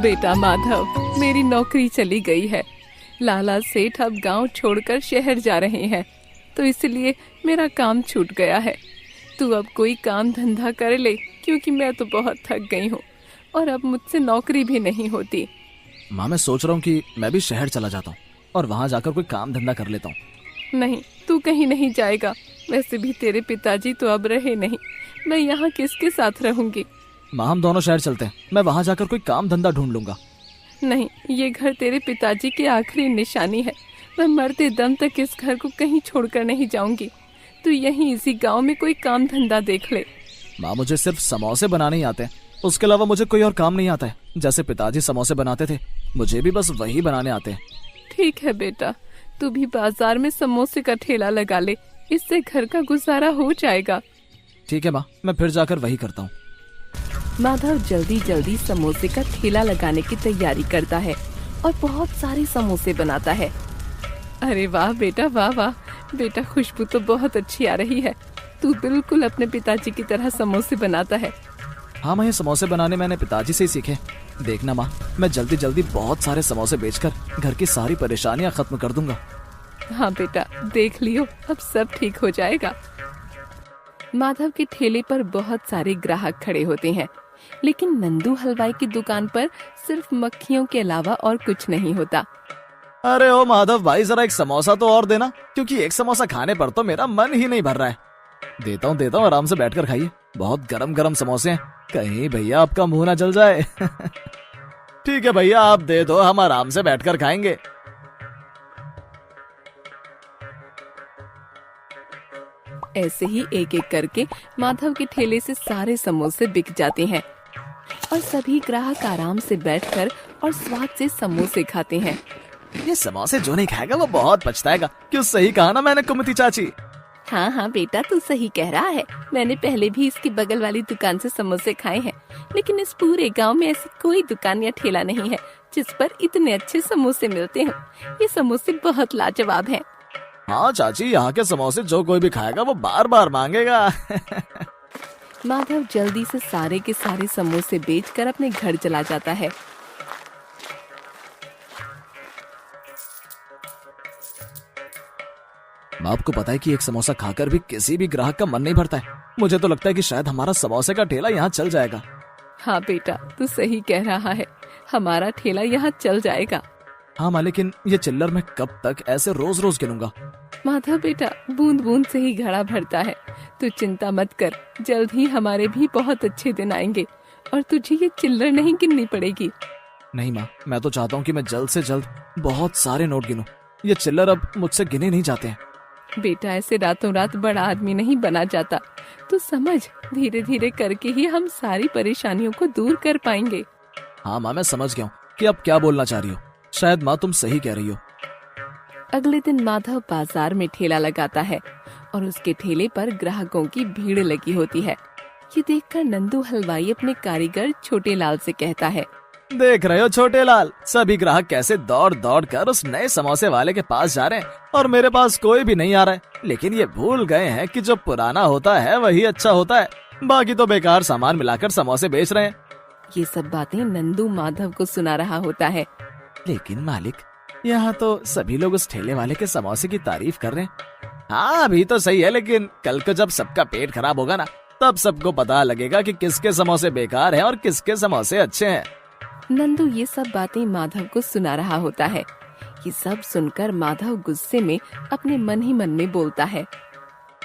बेटा माधव, मेरी नौकरी चली गई है। लाला सेठ अब गांव छोड़कर शहर जा रहे हैं, तो इसलिए मेरा काम छूट गया है। तू अब कोई काम धंधा कर ले, क्योंकि मैं तो बहुत थक गई हूँ और अब मुझसे नौकरी भी नहीं होती। माँ, मैं सोच रहा हूँ कि मैं भी शहर चला जाता हूँ और वहाँ जाकर कोई काम धंधा कर लेता हूँ। नहीं, तू कहीं नहीं जाएगा। वैसे भी तेरे पिताजी तो अब रहे नहीं, मैं यहाँ किसके साथ रहूंगी। माँ, हम दोनों शहर चलते हैं, मैं वहाँ जाकर कोई काम धंधा ढूंढ लूंगा। नहीं, ये घर तेरे पिताजी की आखिरी निशानी है। मैं मरते दम तक इस घर को कहीं छोड़कर नहीं जाऊंगी। तू यहीं इसी गांव में कोई काम धंधा देख ले। माँ, मुझे सिर्फ समोसे बनाने ही आते हैं, उसके अलावा मुझे कोई और काम नहीं आता है। जैसे पिताजी समोसे बनाते थे, मुझे भी बस वही बनाने आते हैं। ठीक है बेटा, तू भी बाजार में समोसे का ठेला लगा ले, इससे घर का गुजारा हो जाएगा। ठीक है माँ, मैं फिर जाकर वही करता हूँ। माधव जल्दी जल्दी समोसे का ठेला लगाने की तैयारी करता है और बहुत सारे समोसे बनाता है। अरे वाह बेटा, वाह वाह बेटा, खुशबू तो बहुत अच्छी आ रही है। तू बिल्कुल अपने पिताजी की तरह समोसे बनाता है। हाँ माँ, ये समोसे बनाने मैंने पिताजी से ही सीखे। देखना माँ, मैं जल्दी जल्दी बहुत सारे समोसे बेचकर घर की सारी परेशानियाँ खत्म कर दूंगा। हाँ बेटा, देख लियो, अब सब ठीक हो जाएगा। माधव के ठेले पर बहुत सारे ग्राहक खड़े होते हैं, लेकिन नंदू हलवाई की दुकान पर सिर्फ मक्खियों के अलावा और कुछ नहीं होता। अरे ओ माधव भाई, जरा एक समोसा तो और देना, क्योंकि एक समोसा खाने पर तो मेरा मन ही नहीं भर रहा है। देता हूँ, आराम से बैठकर खाइए। बहुत गरम गरम समोसे हैं, कहीं भैया आपका मुंह ना जल जाए। ठीक है भैया, आप दे दो, हम आराम से बैठकर खाएंगे। ऐसे ही एक एक करके माधव के ठेले से सारे समोसे बिक जाते हैं और सभी ग्राहक आराम से बैठकर और स्वाद से समोसे खाते हैं। ये समोसे जो नहीं खाएगा वो बहुत पछताएगा। क्यों, सही कहा ना मैंने कुमती चाची? हाँ हाँ बेटा, तू सही कह रहा है। मैंने पहले भी इसकी बगल वाली दुकान से समोसे खाए हैं, लेकिन इस पूरे गांव में ऐसी कोई दुकान या ठेला नहीं है जिस पर इतने अच्छे समोसे मिलते हो। ये समोसे बहुत लाजवाब हैं। हाँ चाची, यहाँ के समोसे जो कोई भी खाएगा वो बार बार मांगेगा। माधव जल्दी से सारे के सारे समोसे बेचकर अपने घर चला जाता है। आपको पता है कि एक समोसा खाकर भी किसी भी ग्राहक का मन नहीं भरता है। मुझे तो लगता है कि शायद हमारा समोसे का ठेला यहाँ चल जाएगा। हाँ बेटा, तू सही कह रहा है, हमारा ठेला यहाँ चल जाएगा। हाँ माँ, लेकिन ये चिल्लर मैं कब तक ऐसे रोज रोज गिनूंगा? माधव बेटा, बूंद बूंद से ही घड़ा भरता है। तू चिंता मत कर, जल्द ही हमारे भी बहुत अच्छे दिन आएंगे और तुझे ये चिल्लर नहीं गिननी पड़ेगी। नहीं माँ, मैं तो चाहता हूँ कि मैं जल्द से जल्द बहुत सारे नोट गिनूं। ये चिल्लर अब मुझसे गिने नहीं जाते हैं। बेटा, ऐसे रातों रात बड़ा आदमी नहीं बना जाता। तू समझ, धीरे धीरे करके ही हम सारी परेशानियों को दूर कर पाएंगे। हाँ माँ, मैं समझ गया हूँ कि अब क्या बोलना चाह रही हो। शायद माँ तुम सही कह रही हो। अगले दिन माधव बाजार में ठेला लगाता है और उसके ठेले पर ग्राहकों की भीड़ लगी होती है। ये देखकर नंदू हलवाई अपने कारीगर छोटे लाल से कहता है, देख रहे हो छोटे लाल, सभी ग्राहक कैसे दौड़ दौड़ कर उस नए समोसे वाले के पास जा रहे हैं और मेरे पास कोई भी नहीं आ रहा है। लेकिन ये भूल गए हैं कि जो पुराना होता है वही अच्छा होता है। बाकी तो बेकार सामान मिलाकर समोसे बेच रहे हैं। ये सब बातें नंदू माधव को सुना रहा होता है। लेकिन मालिक, यहाँ तो सभी लोग उस ठेले वाले के समोसे की तारीफ कर रहे हैं। हाँ, अभी तो सही है, लेकिन कल को जब सबका पेट खराब होगा ना, तब सबको पता लगेगा कि किसके समोसे बेकार हैं और किसके समोसे अच्छे हैं। नंदू ये सब बातें माधव को सुना रहा होता है। ये सब सुनकर माधव गुस्से में अपने मन ही मन में बोलता है,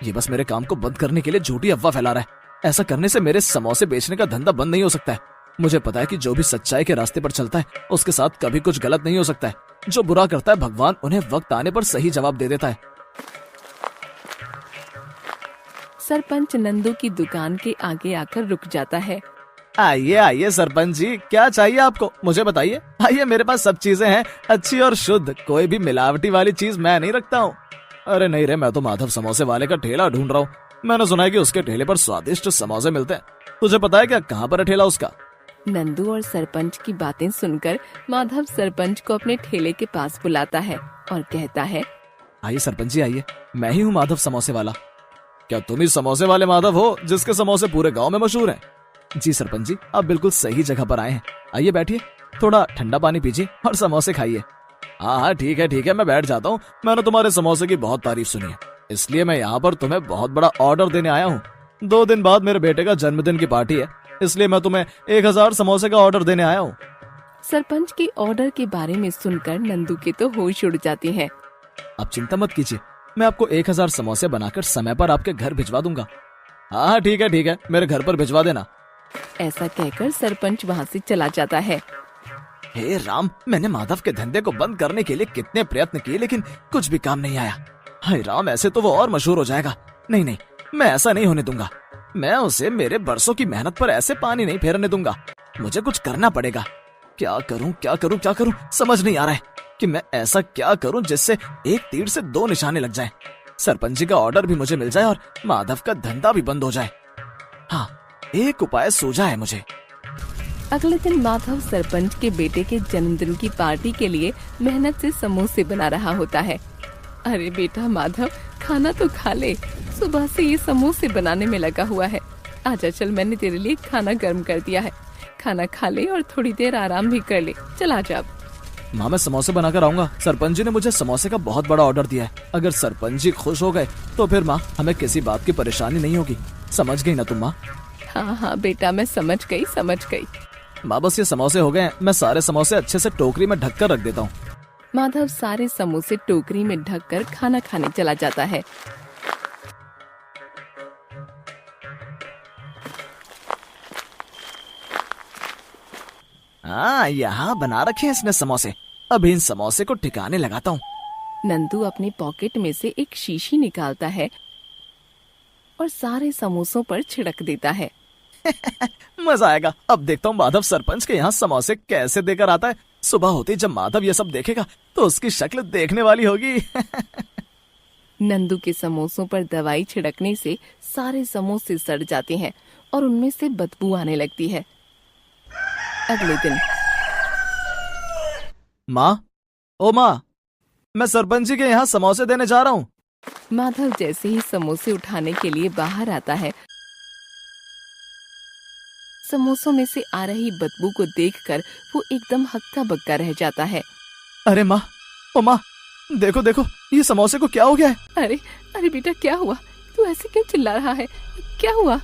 ये बस मेरे काम को बंद करने के लिए झूठी अफवाह फैला रहा है। ऐसा करने से मेरे समोसे बेचने का धंधा बंद नहीं हो सकता है। मुझे पता है कि जो भी सच्चाई के रास्ते पर चलता है उसके साथ कभी कुछ गलत नहीं हो सकता है। जो बुरा करता है, भगवान उन्हें वक्त आने पर सही जवाब दे देता है। सरपंच नंदू की दुकान के आगे आकर रुक जाता है। आइए आइए सरपंच जी, क्या चाहिए आपको, मुझे बताइए। आइए, मेरे पास सब चीजें हैं, अच्छी और शुद्ध। कोई भी मिलावटी वाली चीज मैं नहीं रखता हूँ। अरे नहीं रे, मैं तो माधव समोसे वाले का ठेला ढूंढ रहा हूँ। मैंने सुना है कि उसके ठेले पर स्वादिष्ट समोसे मिलते हैं। तुझे पता है क्या कहाँ पर है ठेला उसका? नंदू और सरपंच की बातें सुनकर माधव सरपंच को अपने ठेले के पास बुलाता है और कहता है, आइए सरपंच जी आइए, मैं ही हूँ माधव समोसे वाला। क्या तुम ही समोसे वाले माधव हो जिसके समोसे पूरे गांव में मशहूर हैं? जी सरपंच जी, आप बिल्कुल सही जगह पर आए हैं। आइए बैठिए, थोड़ा ठंडा पानी पीजिए और समोसे खाइए। हाँ हाँ ठीक है मैं बैठ जाता हूँ। मैंने तुम्हारे समोसे की बहुत तारीफ सुनी है, इसलिए मैं यहाँ पर तुम्हें बहुत बड़ा ऑर्डर देने आया हूँ। 2 दिन बाद मेरे बेटे का जन्मदिन की पार्टी है, इसलिए मैं तुम्हें 1000 समोसे का ऑर्डर देने आया हूँ। सरपंच के ऑर्डर के बारे में सुनकर नंदू के तो होश उड़ जाते हैं। आप चिंता मत कीजिए, मैं आपको 1000 समोसे बनाकर समय पर आपके घर भिजवा दूंगा। हाँ ठीक है, मेरे घर पर भिजवा देना। ऐसा कहकर सरपंच वहाँ से चला जाता है। हे राम, मैंने माधव के धंधे को बंद करने के लिए कितने प्रयत्न किए, लेकिन कुछ भी काम नहीं आया। हाय राम, ऐसे तो वो और मशहूर हो जाएगा। नहीं, मैं ऐसा नहीं होने दूंगा। मैं उसे मेरे बरसों की मेहनत पर ऐसे पानी नहीं फेरने दूंगा। मुझे कुछ करना पड़ेगा। क्या करूं समझ नहीं आ रहा है कि मैं ऐसा क्या करूं जिससे एक तीर से 2 निशाने लग जाएं। सरपंच जी का ऑर्डर भी मुझे मिल जाए और माधव का धंधा भी बंद हो जाए। हाँ, एक उपाय सूझा है मुझे। अगले दिन माधव सरपंच के बेटे के जन्मदिन की पार्टी के लिए मेहनत से समोसे बना रहा होता है। अरे बेटा माधव, खाना तो खा ले, सुबह से ये समोसे बनाने में लगा हुआ है। आजा चल, मैंने तेरे लिए खाना गर्म कर दिया है। खाना खा ले और थोड़ी देर आराम भी कर ले। चल आजा। माँ, मैं समोसे बनाकर आऊंगा। सरपंच जी ने मुझे समोसे का बहुत बड़ा ऑर्डर दिया है। अगर सरपंच जी खुश हो गए तो फिर माँ, हमें किसी बात की परेशानी नहीं होगी। समझ गई ना तुम माँ? हाँ बेटा, मैं समझ गई। माँ, बस ये समोसे हो गए हैं। मैं सारे समोसे अच्छे से टोकरी में ढककर रख देता हूँ। माधव सारे समोसे टोकरी में ढककर खाना खाने चला जाता है। हाँ, यहाँ बना रखे हैं इसने समोसे। अभी इन समोसे को ठिकाने लगाता हूँ। नंदू अपनी पॉकेट में से एक शीशी निकालता है और सारे समोसों पर छिड़क देता है। मजा आएगा। अब देखता हूँ माधव सरपंच के यहाँ समोसे कैसे देकर आता है। सुबह होती जब माधव ये सब देखेगा तो उसकी शक्ल देखने वाली होगी। नंदू के समोसों पर दवाई छिड़कने से सारे समोसे सड़ जाते हैं और उनमें से बदबू आने लगती है। अगले दिन माँ, ओ माँ, मैं सरपंच जी के यहाँ समोसे देने जा रहा हूँ। माधव जैसे ही समोसे उठाने के लिए बाहर आता है, समोसों में से आ रही बदबू को देखकर वो एकदम हक्का बक्का रह जाता है। अरे माँ, ओ माँ, देखो ये समोसे को क्या हो गया है? अरे बेटा, क्या हुआ? तू ऐसे क्यों चिल्ला रहा है? क्या हुआ?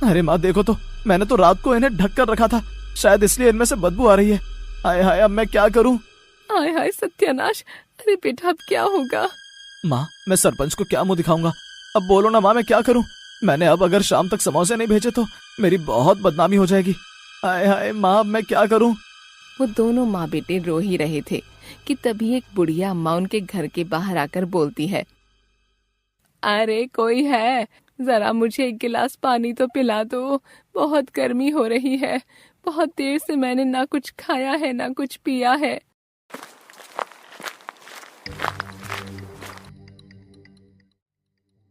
अरे माँ देखो तो, मैंने तो रात को इन्हें ढक कर रखा था, शायद इसलिए इनमें से बदबू आ रही है। हाय हाय, अब मैं क्या करूँ? हाय हाय सत्यानाश! अरे बेटा, अब क्या होगा? माँ, मैं सरपंच को क्या मुंह दिखाऊंगा? अब बोलो ना माँ, मैं क्या करूँ? मैंने अब अगर शाम तक समोसे नहीं भेजे तो मेरी बहुत बदनामी हो जाएगी। हाय हाय माँ, अब मैं क्या करूँ? वो दोनों माँ बेटे रो ही रहे थे कि तभी एक बुढ़िया अम्मा उनके घर के बाहर आकर बोलती है, अरे कोई है, जरा मुझे 1 गिलास पानी तो पिला दो। बहुत गर्मी हो रही है। बहुत देर से मैंने ना कुछ खाया है ना कुछ पिया है।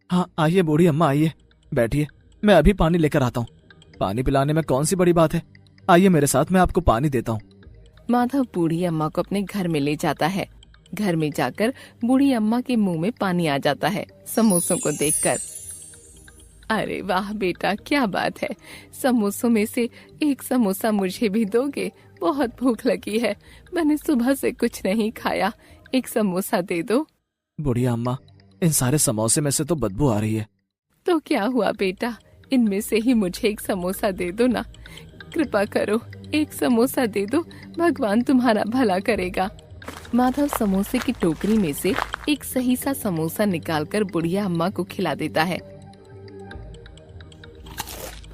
हाँ, आइए बूढ़ी अम्मा, आइए, बैठिए, मैं अभी पानी लेकर आता हूँ। पानी पिलाने में कौन सी बड़ी बात है? आइए मेरे साथ, मैं आपको पानी देता हूँ। माधव बूढ़ी अम्मा को अपने घर में ले जाता है। घर में जाकर बूढ़ी अम्मा के मुंह में पानी आ जाता है समोसों को देखकर। अरे वाह बेटा, क्या बात है। समोसों में से एक समोसा मुझे भी दोगे? बहुत भूख लगी है, मैंने सुबह से कुछ नहीं खाया। एक समोसा दे दो। बुढ़िया अम्मा, इन सारे समोसे में से तो बदबू आ रही है। तो क्या हुआ बेटा, इनमें से ही मुझे एक समोसा दे दो ना। कृपा करो, एक समोसा दे दो, भगवान तुम्हारा भला करेगा। माधव समोसे की टोकरी में से एक सही सा समोसा निकालकर बुढ़िया अम्मा को खिला देता है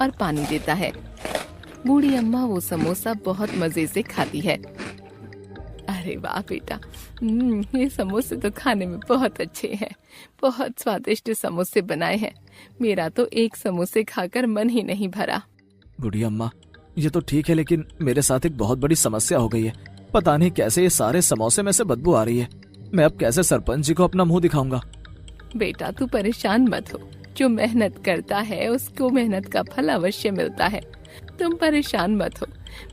और पानी देता है। बूढ़ी अम्मा वो समोसा बहुत मजे से खाती है। अरे वाह बेटा, ये समोसे तो खाने में बहुत अच्छे हैं। बहुत स्वादिष्ट समोसे बनाए हैं। मेरा तो एक समोसे खाकर मन ही नहीं भरा। बुढ़ी अम्मा, ये तो ठीक है, लेकिन मेरे साथ एक बहुत बड़ी समस्या हो गई है। पता नहीं कैसे ये सारे समोसे में से बदबू आ रही है। मैं अब कैसे सरपंच जी को अपना मुंह दिखाऊंगा? बेटा तू परेशान मत हो, जो मेहनत करता है उसको मेहनत का फल अवश्य मिलता है। तुम परेशान मत हो।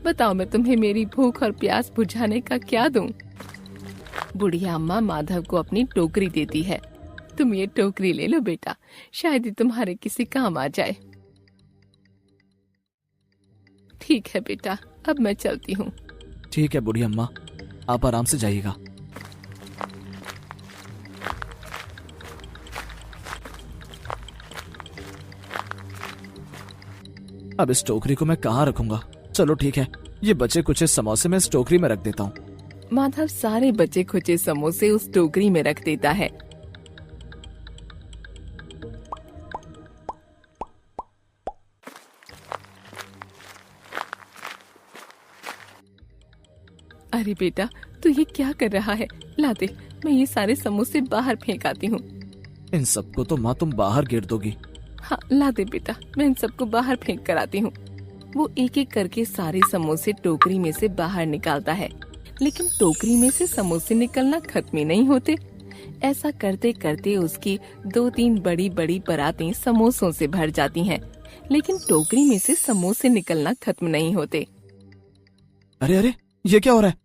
बताओ, मैं तुम्हें मेरी भूख और प्यास बुझाने का क्या दूं? बुढ़िया अम्मा माधव को अपनी टोकरी देती है। तुम ये टोकरी ले लो बेटा, शायद ये तुम्हारे किसी काम आ जाए। ठीक है बेटा, अब मैं चलती हूँ। ठीक है बूढ़ी अम्मा, आप आराम से जाइएगा। अब इस टोकरी को मैं कहाँ रखूंगा? चलो ठीक है, ये बचे कुछ समोसे मैं इस टोकरी में रख देता हूँ। माधव सारे बचे खुचे समोसे उस टोकरी में रख देता है। अरे बेटा, तू ये क्या कर रहा है? ला दे, मैं ये सारे समोसे बाहर फेंक आती हूँ। इन सबको तो माँ तुम बाहर गिर दोगी। हाँ ला दे बेटा, मैं इन सबको बाहर फेंक कर आती हूँ। वो एक एक करके सारे समोसे टोकरी में से बाहर निकालता है, लेकिन टोकरी में से समोसे निकलना खत्म ही नहीं होते। ऐसा करते करते उसकी 2-3 बड़ी बड़ी परातें समोसों से भर जाती हैं, लेकिन टोकरी में से समोसे निकलना खत्म नहीं होते। अरे अरे, ये क्या हो रहा है?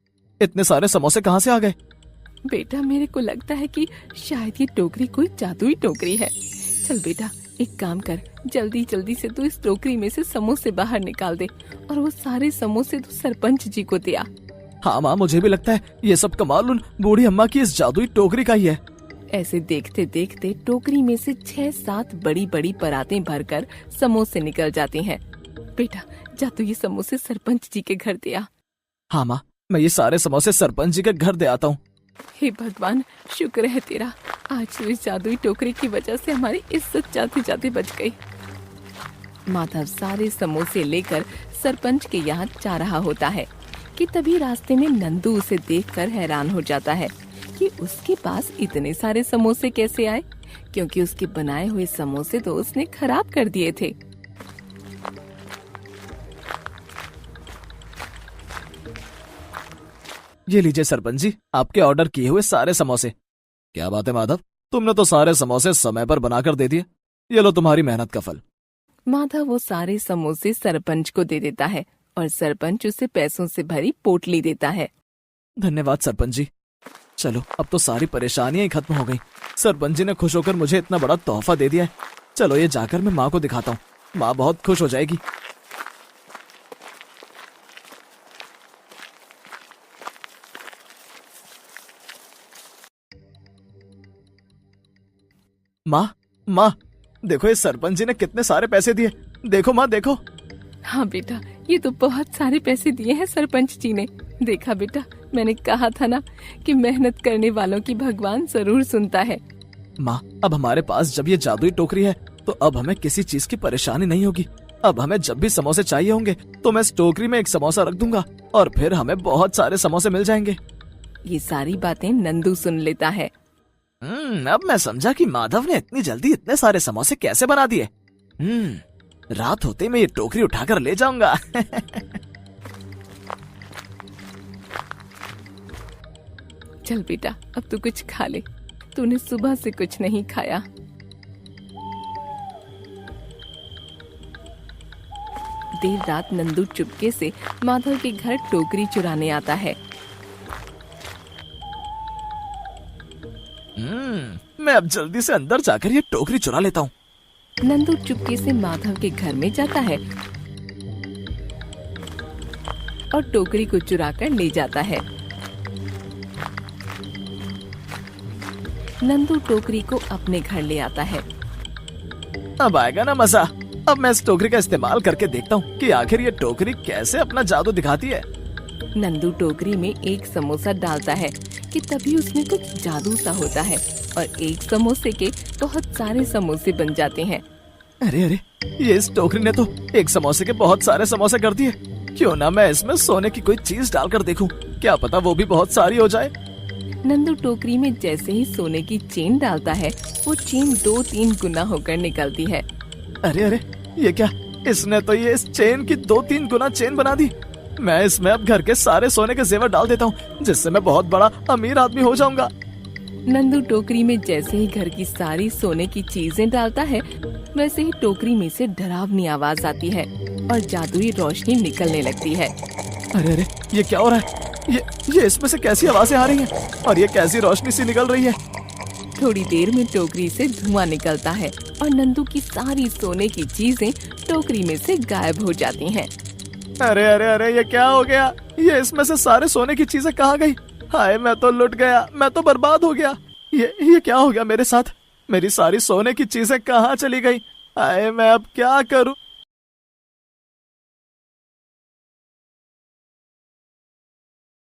इतने सारे समोसे कहाँ से आ गए? बेटा, मेरे को लगता है कि शायद ये टोकरी कोई जादुई टोकरी है। चल बेटा, एक काम कर, जल्दी जल्दी से तू इस टोकरी में से समोसे बाहर निकाल दे और वो सारे समोसे तू सरपंच जी को दे आ। हाँ माँ, मुझे भी लगता है ये सब कमाल उन बूढ़ी अम्मा की इस जादुई टोकरी का ही है। ऐसे देखते देखते टोकरी में से 6-7 बड़ी बड़ी परातें भरकर समोसे निकल जाते हैं। बेटा जा, तू ये समोसे सरपंच जी के घर दे आ। हाँ माँ, मैं ये सारे समोसे सरपंच जी के घर दे आता हूँ। हे भगवान, शुक्र है तेरा, आज इस जादुई टोकरी की वजह से हमारी इज्जत जाते जाते बच गई। माधव सारे समोसे लेकर सरपंच के यहाँ जा रहा होता है कि तभी रास्ते में नंदू उसे देखकर हैरान हो जाता है कि उसके पास इतने सारे समोसे कैसे आए, क्योंकि उसके बनाए हुए समोसे तो उसने खराब कर दिए थे। ये लीजिए सरपंच जी, आपके ऑर्डर किए हुए सारे समोसे। क्या बात है माधव, तुमने तो सारे समोसे समय पर बनाकर दे दिए। ये लो तुम्हारी मेहनत का फल। माधव वो सारे समोसे सरपंच को दे देता है और सरपंच उसे पैसों से भरी पोटली देता है। धन्यवाद सरपंच जी। चलो, अब तो सारी परेशानियां ही खत्म हो गई। सरपंच जी ने खुश होकर मुझे इतना बड़ा तोहफा दे दिया है। चलो ये जाकर मैं माँ को दिखाता हूँ, माँ बहुत खुश हो जाएगी। माँ माँ, देखो ये सरपंच जी ने कितने सारे पैसे दिए। देखो माँ, देखो। हाँ बेटा, ये तो बहुत सारे पैसे दिए हैं सरपंच जी ने। देखा बेटा, मैंने कहा था ना कि मेहनत करने वालों की भगवान जरूर सुनता है। माँ, अब हमारे पास जब ये जादुई टोकरी है तो अब हमें किसी चीज की परेशानी नहीं होगी। अब हमें जब भी समोसे चाहिए होंगे तो मैं इस टोकरी में एक समोसा रख दूंगा और फिर हमें बहुत सारे समोसे मिल जाएंगे। ये सारी बातें नंदू सुन लेता है। अब मैं समझा कि माधव ने इतनी जल्दी इतने सारे समोसे कैसे बना दिए। रात होते मैं ये टोकरी उठाकर ले जाऊंगा। चल बेटा, अब तू कुछ खा ले, तूने सुबह से कुछ नहीं खाया। देर रात नंदू चुपके से माधव के घर टोकरी चुराने आता है। मैं अब जल्दी से अंदर जाकर ये टोकरी चुरा लेता हूँ। नंदू चुपके से माधव के घर में जाता है और टोकरी को चुराकर ले जाता है। नंदू टोकरी को अपने घर ले आता है। अब आएगा ना मजा। अब मैं इस टोकरी का इस्तेमाल करके देखता हूँ कि आखिर ये टोकरी कैसे अपना जादू दिखाती है। नंदू टोकरी में एक समोसा डालता है कि तभी उसमें कुछ जादू सा होता है और एक समोसे के बहुत सारे समोसे बन जाते हैं। अरे अरे, ये इस टोकरी ने तो एक समोसे के बहुत सारे समोसे कर दिए। क्यों ना मैं इसमें सोने की कोई चीज डालकर देखूं, क्या पता वो भी बहुत सारी हो जाए। नंदू टोकरी में जैसे ही सोने की चेन डालता है, वो चेन 2-3 गुना होकर निकलती है। अरे अरे, ये क्या, इसने तो ये इस चेन की 2-3 गुना चेन बना दी। मैं इसमें अब घर के सारे सोने के जेवर डाल देता हूँ, जिससे मैं बहुत बड़ा अमीर आदमी हो जाऊंगा। नंदू टोकरी में जैसे ही घर की सारी सोने की चीजें डालता है, वैसे ही टोकरी में से डरावनी आवाज आती है और जादुई रोशनी निकलने लगती है। अरे अरे, ये क्या हो रहा है? ये इसमें से कैसी आवाजें आ रही हैं और ये कैसी रोशनी सी निकल रही है। थोड़ी देर में टोकरी से धुआं निकलता है और नंदू की सारी सोने की चीजें टोकरी में से गायब हो जाती हैं। अरे अरे अरे, ये क्या हो गया? ये इसमें से सारे सोने की चीजें कहाँ गई? हाय, मैं तो लुट गया, मैं तो बर्बाद हो गया। ये क्या हो गया मेरे साथ? मेरी सारी सोने की चीजें कहाँ चली गई? हाय, मैं अब क्या करूं?